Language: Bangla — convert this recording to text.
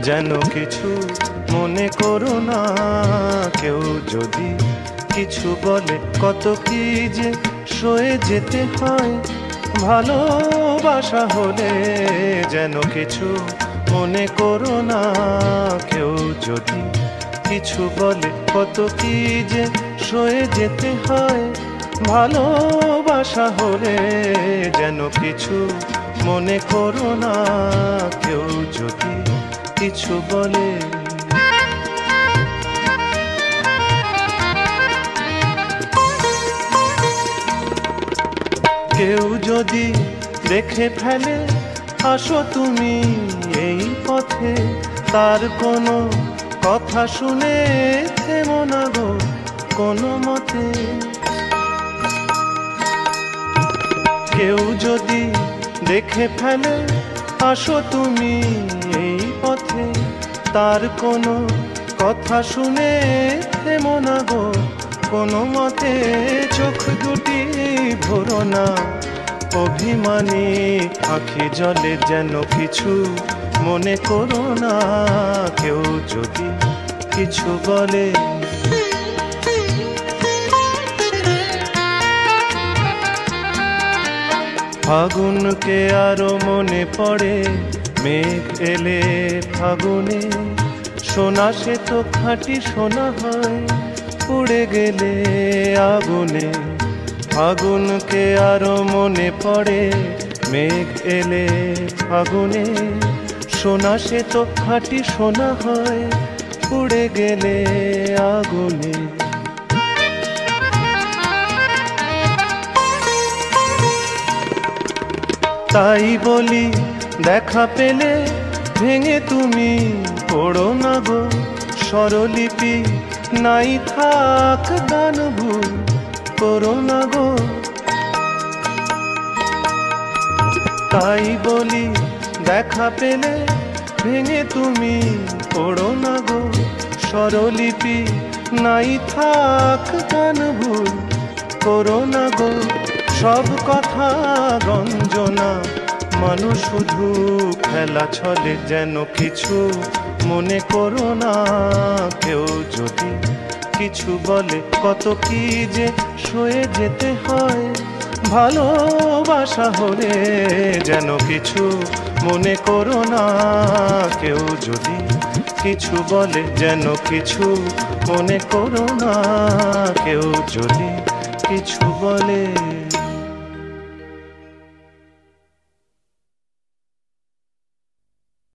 যেন কিছু মনে করো না। কেউ যদি কিছু বলে কত কি যে সয়ে যেতে হয়, ভালোবাসা হলে যেন কিছু মনে করো না। কেউ যদি কিছু বলে কত কি যে সয়ে যেতে হয়, ভালোবাসা হলে যেন কিছু মনে করো না। কেউ যদি কিছু বলে কেউ যদি দেখে ফেলে আসো তুমি এই পথে, তার কোনো কথা শুনে থেমো না গো কোনো মতে। কেউ যদি দেখে ফেলে আসো তুমি এই পথে, তার কোনো কথা শুনে থেমো না গো কোনো মতে। চোখ দুটি ভরো না অভিমানী আঁখি জলে, যেন কিছু মনে করো না। কেউ যদি কিছু বলে ফাগুনকে আরো মনে পড়ে, মেঘ এলে ফাগুনে, সোনা সে তো খাঁটি সোনা হয় পুড়ে গেলে আগুনে। ফাগুনকে আরো মনে পড়ে, মেঘ এলে ফাগুনে, সোনা সে তো খাঁটি সোনা হয় পুড়ে গেলে আগুনে। তাই বলি দেখা পেলে ভেঙে তুমি পড়ো না গো স্বরলিপি, নাই থাক গান ভুল করো না গো। তাই বলি দেখা পেলে ভেঙে তুমি পড়ো না গো স্বরলিপি, নাই থাক গান ভুল করো না গো। সব কথা গঞ্জনা মানুষ শুধু খেলা ছলে, যেন কিছু মনে করো না। কেউ যদি কিছু বলে কত কি যে সয়ে যেতে হয়, ভালোবাসা হলে যেন কিছু মনে করো না। কেউ যদি কিছু বলে যেন কিছু মনে করো না। কেউ যদি কিছু বলে